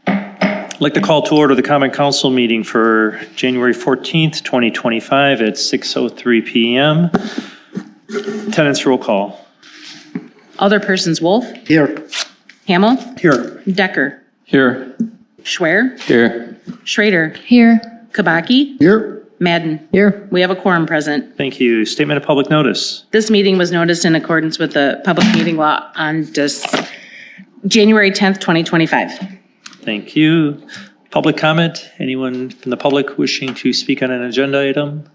I'd like to call to order the Common Council meeting for January 14th, 2025 at 6:03 p.m. Attendance roll call. Alderpersons Wolf. Here. Hamel. Here. Decker. Here. Schwer. Here. Schrader. Here. Kabaki. Here. Madden. Here. We have a quorum present. Thank you. Statement of public notice. This meeting was noticed in accordance with the public meeting law on January 10th, 2025. Thank you. Public comment? Anyone from the public wishing to speak on an agenda item?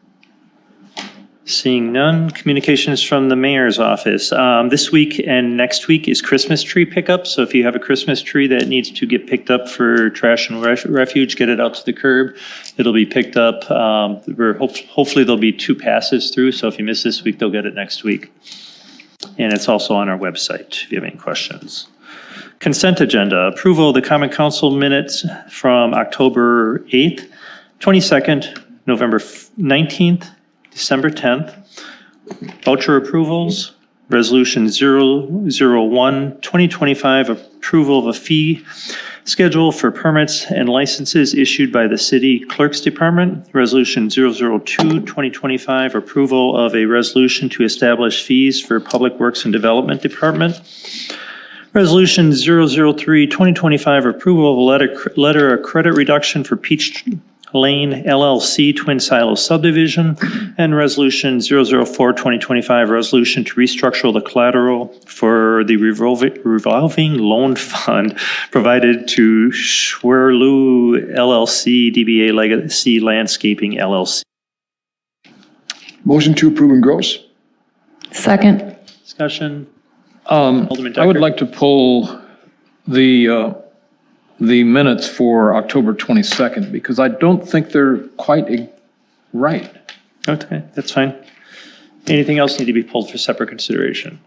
Seeing none. Communications from the mayor's office. This week and next week is Christmas tree pickup. So if you have a Christmas tree that needs to get picked up for trash and refuge, get it out to the curb. It'll be picked up. Hopefully there'll be 2 passes through. So if you miss this week, they'll get it next week. And it's also on our website if you have any questions. Consent agenda. Approval of the Common Council minutes from October 8th, 22nd, November 19th, December 10th. Voucher approvals. Resolution 001-2025, approval of a fee schedule for permits and licenses issued by the City Clerk's Department. Resolution 002-2025, approval of a resolution to establish fees for Public Works and Development Department. Resolution 003-2025, approval of a letter of credit reduction for Peach Lane LLC Twin Silo Subdivision. And Resolution 004-2025, resolution to restructure the collateral for the revolving loan fund provided to Schwerlu LLC, DBA Legacy Landscaping LLC. Motion to approve and gross. Second. Discussion. I would like to pull the minutes for October 22nd because I don't think they're quite right. Okay, that's fine. Anything else need to be pulled for separate consideration?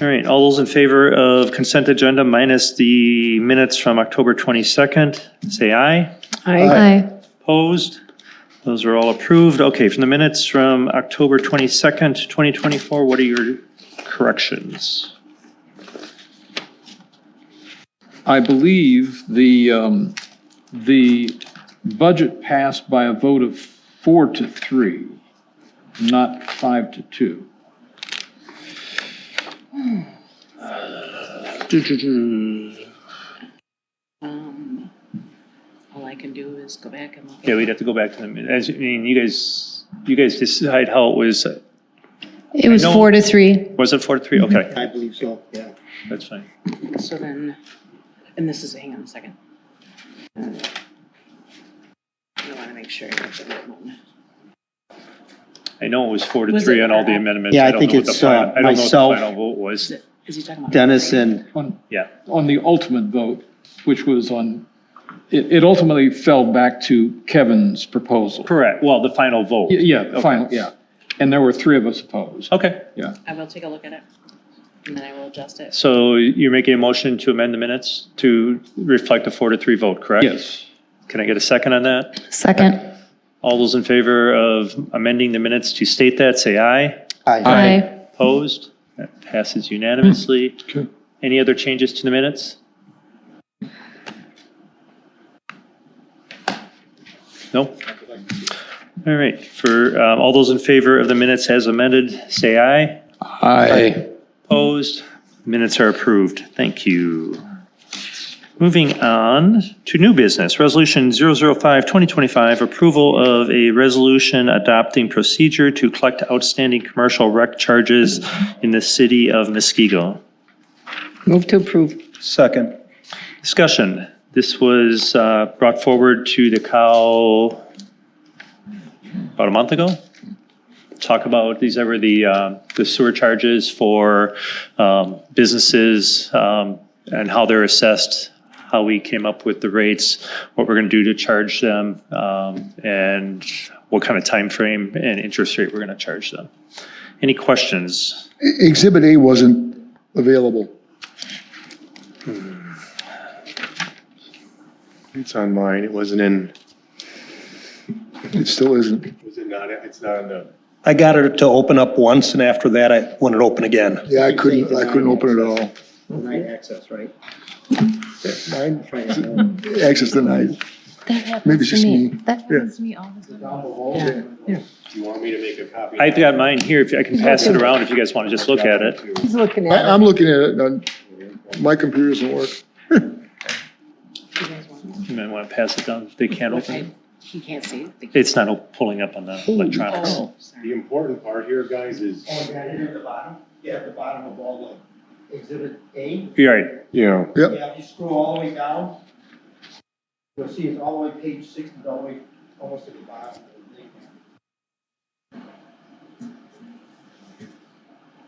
All right, all those in favor of consent agenda minus the minutes from October 22nd, say aye. Aye. Opposed? Those are all approved. Okay, from the minutes from October 22nd, 2024, what are your corrections? I believe the budget passed by a vote of 4-3, not 5-2. All I can do is go back and look at Yeah, we'd have to go back to the minutes. I mean, you guys decide how it was. It was 4-3. Was it 4-3? Okay, I believe so, yeah. that's fine. So then, and this is, hang on a second. I want to make sure I get the right one. I know it was 4-3 Was it- on all the amendments. Yeah, I don't think know what the it's, final- I don't know what the myself, final vote was. Is he talking about? Dennis and, Yeah, On the ultimate vote, which was on, it ultimately fell back to Kevin's proposal. correct. Well, the final vote. Yeah, Okay. final, yeah. And there were 3 of us opposed. Okay, Yeah. I will take a look at it, and then I will adjust it. so you're making a motion to amend the minutes to reflect a 4-3 vote, correct? Yes. Can I get a second on that? Second. All those in favor of amending the minutes to state that, say aye. Aye. Opposed? That passes unanimously. Okay. Any other changes to the minutes? No? All right, for all those in favor of the minutes as amended, say aye. Aye. Opposed? Minutes are approved. Thank you. Moving on to new business, Resolution 005-2025, approval of a resolution adopting procedure to collect outstanding commercial rec charges in the city of Muskego. Move to approve. second. Discussion. This was brought forward to the COW about a month ago. Talk about, these were the sewer charges for businesses and how they're assessed, how we came up with the rates, what we're going to do to charge them, and what kind of time frame and interest rate we're going to charge them. Any questions? Exhibit A wasn't available. It's on mine. It wasn't in. It still isn't. Was it not? It's not on the. I got it to open up once, and after that, I wanted to open again. Yeah, I couldn't open it at all. Night access, right? Mine, access denied. Maybe it's just me. That happens to me all the time. Do you want me to make a copy? I've got mine here, if I can pass it around, if you guys want to just look at it. He's looking at it. I'm looking at it, on my computer doesn't work. You might want to pass it down if they can't open it. He can't see it. It's not pulling up on the electronics. Oh, The important part here, guys, is, Oh, yeah, at the bottom? Yeah, at the bottom of all the exhibit A. You're right. you know, Yep. Yeah, if you scroll all the way down, you'll see it's all the way page 6, it's all the way, almost at the bottom.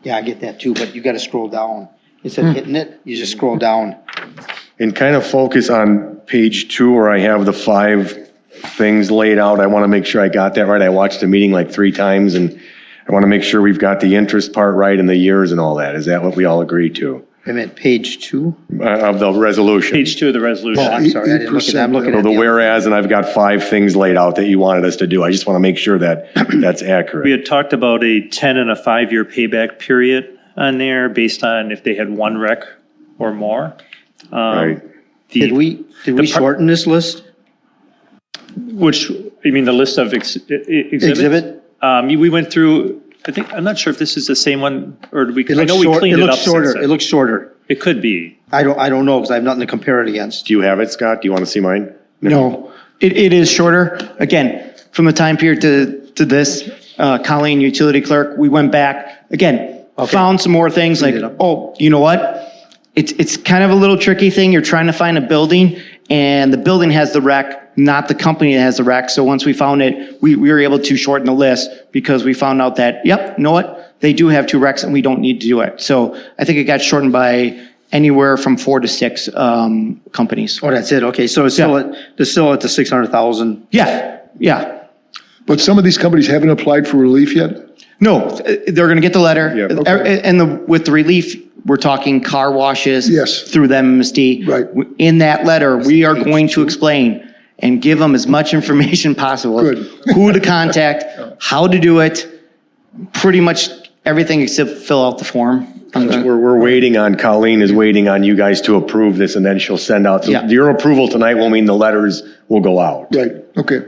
Yeah, I get that too, but you gotta scroll down. Instead of hitting it, you just scroll down. and kind of focus on page 2 where I have the 5 things laid out. I want to make sure I got that right. I watched the meeting like 3 times, and I want to make sure we've got the interest part right and the years and all that. Is that what we all agree to? I'm at page 2. Of the resolution? Page 2 of the Oh, resolution. I'm sorry, I didn't look at that. I'm looking So at the the other. whereas, and I've got 5 things laid out that you wanted us to do. I just want to make sure that that's We accurate. had talked about a 10 and a 5-year payback period on there based on if they had 1 rec or more. Right. Did we shorten this list? Which, you mean the list of exhibits? Exhibit? We went through, I think, I'm not sure if this is the same one, or did we, It I looks know we short, it cleaned it up looks since shorter, then. it looks shorter. It could be. I don't know, because I have nothing to compare it against. Do you have it, Scott? Do you want to see mine? No, it is shorter. Again, from the time period to this, Colleen, utility clerk, we went back, again, found some more things like, Cleaned it up. oh, you know what? It's kind of a little tricky thing. You're trying to find a building and the building has the rec, not the company that has the rec. So once we found it, we were able to shorten the list because we found out that, yep, you know what? They do have 2 recs and we don't need to do it. So I think it got shortened by anywhere from 4 to 6 companies. Oh, that's it, okay, so it's still at the 600,000. Yeah. But some of these companies haven't applied for relief yet? No, they're going to get the letter. Yeah. Okay. And with the relief, we're talking car washes. Yes. Through them, MSD. Right. In that letter, we are going to explain and give them as much information possible. Good. Who to contact, how to do it, pretty much everything except fill out the form. We're waiting on, Colleen is waiting on you guys to approve this, and then she'll send out. So Yeah. your approval tonight will mean the letters will go out. Right, okay.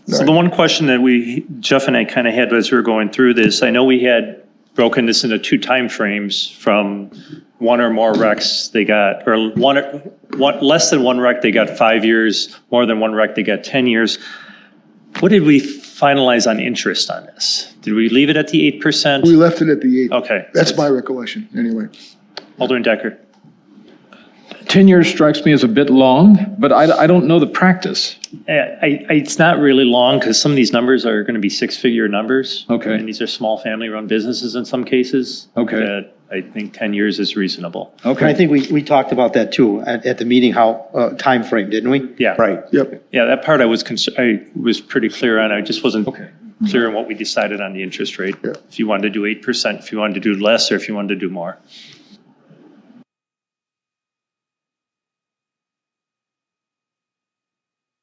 So the one question that Jeff and I kind of had as we were going through this, I know we had broken this into 2 timeframes from 1 or more recs they got, or less than 1 rec, they got 5 years, more than 1 rec, they got 10 years. What did we finalize on interest on this? Did we leave it at the 8%? We left it at the 8. Okay. That's my recollection, anyway. Alderman Decker. 10 years strikes me as a bit long, but I don't know the practice. It's not really long because some of these numbers are going to be 6-figure numbers. Okay. And these are small family-run businesses in some cases. Okay. That I think 10 years is reasonable. And I Okay. think we talked about that too, at the meeting, how, time frame, didn't we? Yeah. Right. Yep. Yeah, that part I was pretty clear on. I just wasn't Okay. clear on what we decided on the interest rate. Yeah. If you wanted to do 8%, if you wanted to do less, or if you wanted to do more.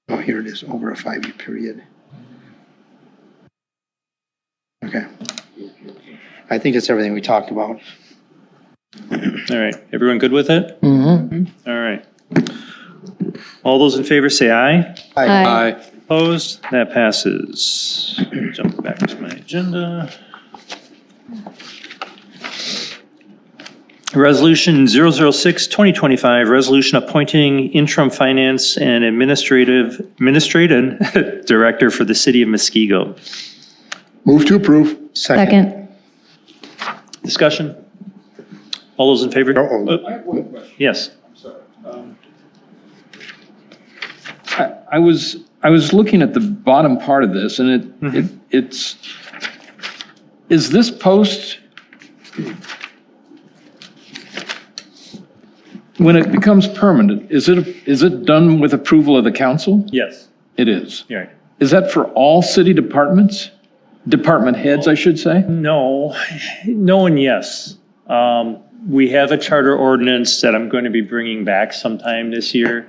Oh, here it is, over a 5-year period. Okay. I think that's everything we talked about. All right, everyone good with it? Mm-hmm. All right. All those in favor say aye. Aye. Opposed? That passes. Jump back to my agenda. Resolution 006-2025, resolution appointing interim finance and administrative director for the city of Muskego. Move to approve. Second. Discussion? All those in favor? Uh-oh. Yes. I was looking at the bottom part of this, and it's, is this post, when it becomes permanent, is it done with approval of the council? Yes. It is. You're right. Is that for all city departments? Department heads, I should say? No and yes. We have a charter ordinance that I'm going to be bringing back sometime this year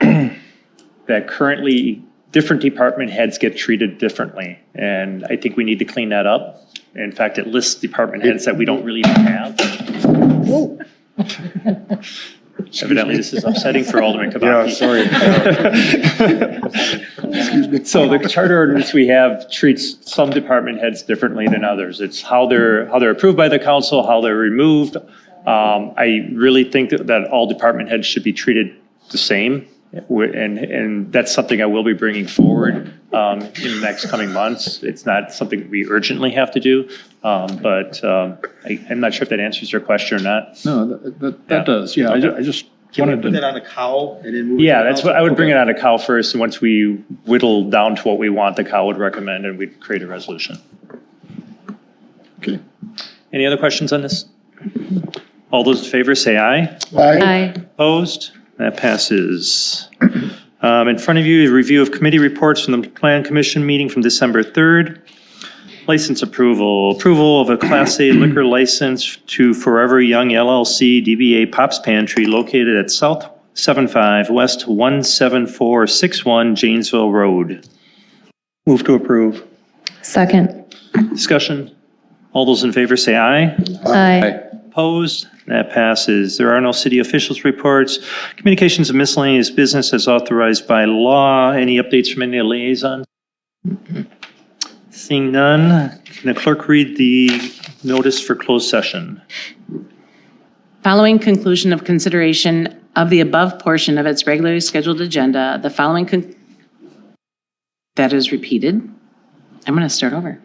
that currently different department heads get treated differently. And I think we need to clean that up. In fact, it lists department heads that we don't really have. Evidently, this is upsetting for Alderman Yeah, Kabaki. sorry. So the charter ordinance we have treats some department heads differently than others. It's how they're approved by the council, how they're removed. I really think that all department heads should be treated the same. And that's something I will be bringing forward in the next coming months. It's not something we urgently have to do, but I'm not sure if that answers your question or not. No, that does, yeah. I just Can we wanted put that to, on a cow and then move it? Yeah, to that's council? what, I would bring it Okay. on a cow first, and once we whittle down to what we want, the cow would recommend, and we'd create a resolution. Okay. Any other questions on this? All those in favor say aye. Aye. Opposed? That passes. In front of you, a review of committee reports from the Plan Commission meeting from December 3rd. License approval. Approval of a Class A liquor license to Forever Young LLC DBA Pops Pantry located at South 75 West 17461 Janesville Road. Move to approve. Second. Discussion. All those in favor say aye. Aye. Opposed? That passes. There are no city officials' reports. Communications of miscellaneous business as authorized by law. Any updates from any liaisons? Seeing none, can the clerk read the notice for closed session? Following conclusion of consideration of the above portion of its regularly scheduled agenda, the following that is repeated. I'm going to start over.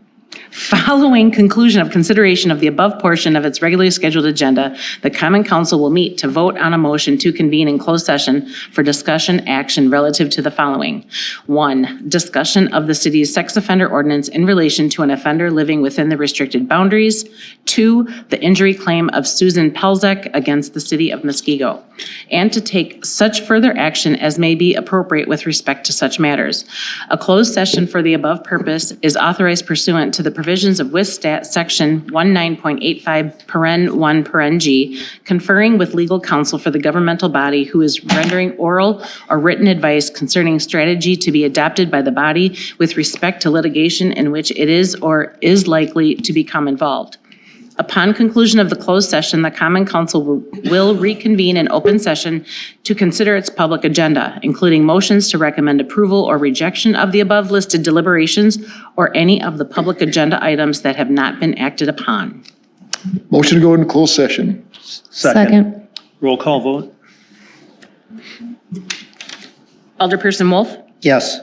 Following conclusion of consideration of the above portion of its regularly scheduled agenda, the Common Council will meet to vote on a motion to convene in closed session for discussion action relative to the following. 1, discussion of the city's sex offender ordinance in relation to an offender living within the restricted boundaries. 2, the injury claim of Susan Pelzek against the city of Muskego, and to take such further action as may be appropriate with respect to such matters. A closed session for the above purpose is authorized pursuant to the provisions of WISSTAT Section 19.85 paren 1 paren G, conferring with legal counsel for the governmental body who is rendering oral or written advice concerning strategy to be adopted by the body with respect to litigation in which it is or is likely to become involved. Upon conclusion of the closed session, the Common Council will reconvene in open session to consider its public agenda, including motions to recommend approval or rejection of the above listed deliberations or any of the public agenda items that have not been acted upon. Motion to go into closed session. Second. Roll call vote. Alderperson Wolf. Yes.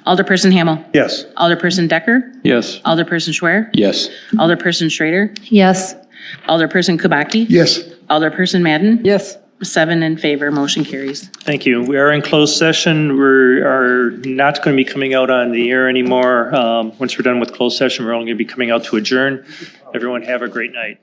Alderperson Hamel. Yes. Alderperson Decker. yes. Alderperson Schwer. Yes. Alderperson Schrader. Yes. Alderperson Kubaki. Yes. Alderperson Madden. Yes. 7 in favor, motion carries. Thank you. We are in closed session. We are not going to be coming out on the air anymore. Once we're done with closed session, we're only going to be coming out to adjourn. Everyone have a great night.